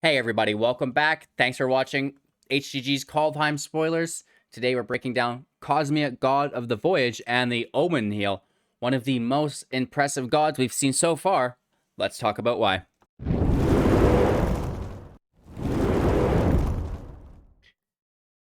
Hey everybody, welcome back. Thanks for watching HGG's Kaldheim spoilers. Today we're breaking down Cosima, God of the Voyage, and the Omen Heel, one of the most impressive gods we've seen so far. Let's talk about why.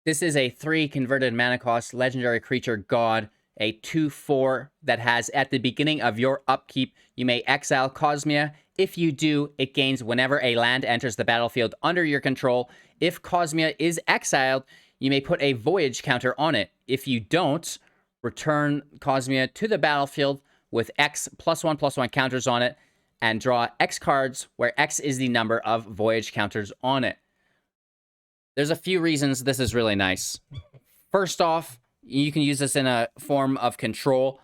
This is a 3 converted mana cost legendary creature god, a 2/4 that has at the beginning of your upkeep, you may exile Cosmia. If you do, it gains whenever a land enters the battlefield under your control. If Cosmia is exiled, you may put a Voyage counter on it. If you don't, return Cosmia to the battlefield with X +1/+1 counters on it, and draw X cards where X is the number of Voyage counters on it. There's a few reasons this is really nice. First off, you can use this in a form of control.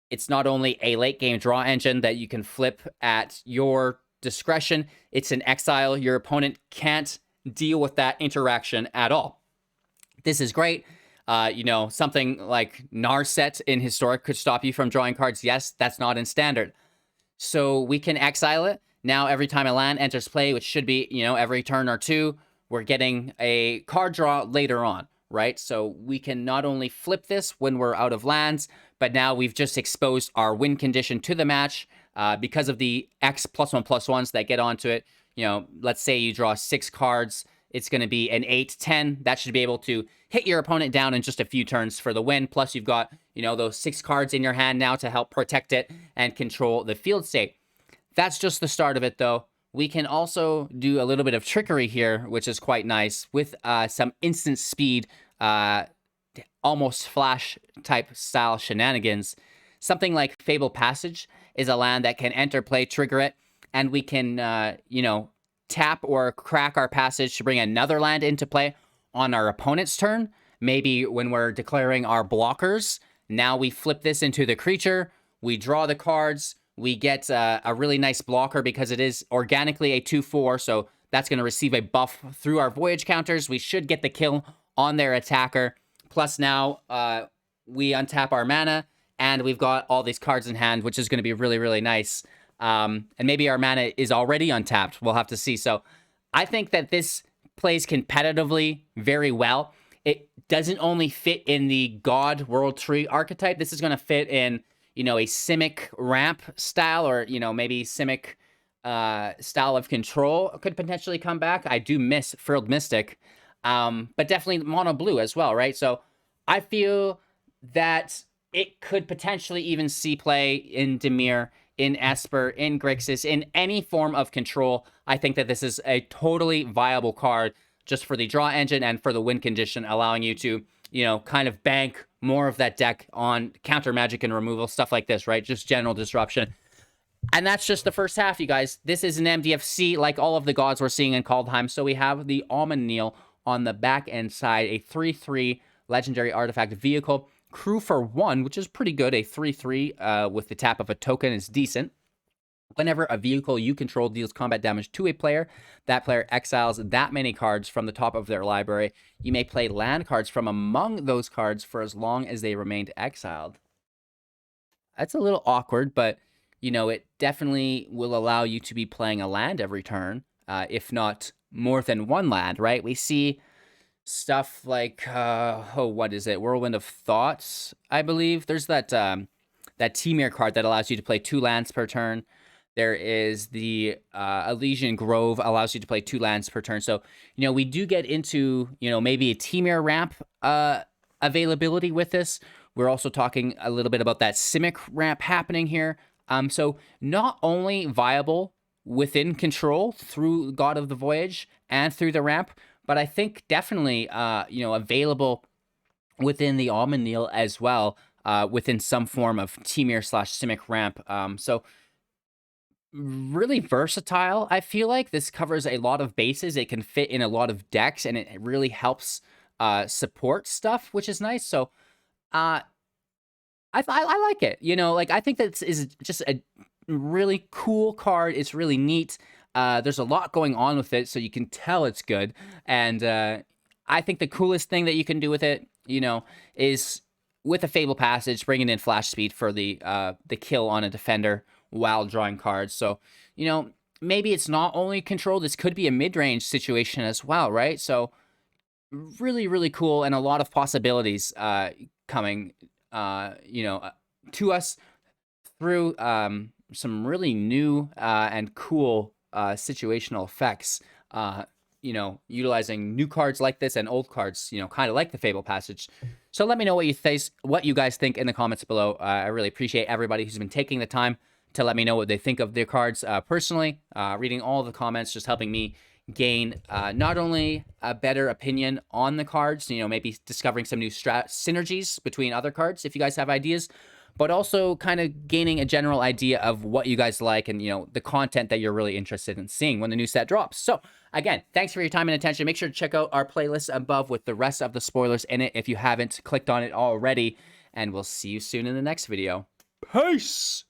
It's not only a late game draw engine that you can flip at your discretion, it's an exile. Your opponent can't deal with that interaction at all. This is great. Something like Narset in Historic could stop you from drawing cards. Yes, that's not in Standard. So we can exile it. Now, every time a land enters play, which should be, every turn or two, we're getting a card draw later on, right? So we can not only flip this when we're out of lands, but now we've just exposed our win condition to the match because of the X +1/+1s that get onto it. Let's say you draw 6 cards. It's going to be an 8-10. That should be able to hit your opponent down in just a few turns for the win. Plus, you've got, those 6 cards in your hand now to help protect it and control the field state. That's just the start of it, though. We can also do a little bit of trickery here, which is quite nice, with some instant speed, almost flash type style shenanigans. Something like Fable Passage is a land that can enter play, trigger it, and we can, tap or crack our passage to bring another land into play on our opponent's turn. Maybe when we're declaring our blockers, now we flip this into the creature, we draw the cards, we get a really nice blocker because it is organically a 2/4, so that's going to receive a buff through our Voyage counters. We should get the kill on their attacker. Plus now we untap our mana, and we've got all these cards in hand, which is going to be really, really nice. And maybe our mana is already untapped. We'll have to see. So I think that this plays competitively very well. It doesn't only fit in the God World Tree archetype. This is going to fit in, a Simic ramp style, or, maybe Simic style of control could potentially come back. I do miss Frilled Mystic, but definitely mono blue as well, right? So I feel that it could potentially even see play in Dimir, in Esper, in Grixis, in any form of control. I think that this is a totally viable card just for the draw engine and for the win condition, allowing you to, kind of bank more of that deck on counter magic and removal, stuff like this, right? Just general disruption. And that's just the first half, you guys. This is an MDFC like all of the gods we're seeing in Kaldheim. So we have the Omen Kneel on the back end side, a 3/3 legendary artifact vehicle. Crew for 1, which is pretty good. A 3/3 with the tap of a token is decent. Whenever a vehicle you control deals combat damage to a player, that player exiles that many cards from the top of their library. You may play land cards from among those cards for as long as they remained exiled. That's a little awkward, but, it definitely will allow you to be playing a land every turn, if not more than one land, right? We see stuff like, what is it? Whirlwind of Thoughts, I believe. There's that Temir card that allows you to play 2 lands per turn. There is the Elysian Grove, allows you to play 2 lands per turn. So, we do get into, maybe a Temir ramp availability with this. We're also talking a little bit about that Simic ramp happening here. So not only viable within control through God of the Voyage and through the ramp, but I think definitely, available within the Omen Kneel as well, within some form of Temir/Simic ramp. So really versatile, I feel like. This covers a lot of bases. It can fit in a lot of decks, and it really helps support stuff, which is nice. So I like it. I think that is just a really cool card. It's really neat. There's a lot going on with it, so you can tell it's good. And I think the coolest thing that you can do with it, is with a Fable Passage, bringing in flash speed for the kill on a defender while drawing cards. So, maybe it's not only control, this could be a mid-range situation as well, right? So really, really cool, and a lot of possibilities coming, to us through some really new and cool situational effects. Utilizing new cards like this and old cards, kind of like the Fable Passage. So let me know what you guys think in the comments below. I really appreciate everybody who's been taking the time to let me know what they think of their cards. Personally, reading all the comments just helping me gain not only a better opinion on the cards, maybe discovering some new synergies between other cards if you guys have ideas, but also kind of gaining a general idea of what you guys like and, the content that you're really interested in seeing when the new set drops. So again, thanks for your time and attention. Make sure to check out our playlist above with the rest of the spoilers in it if you haven't clicked on it already, and we'll see you soon in the next video. Peace!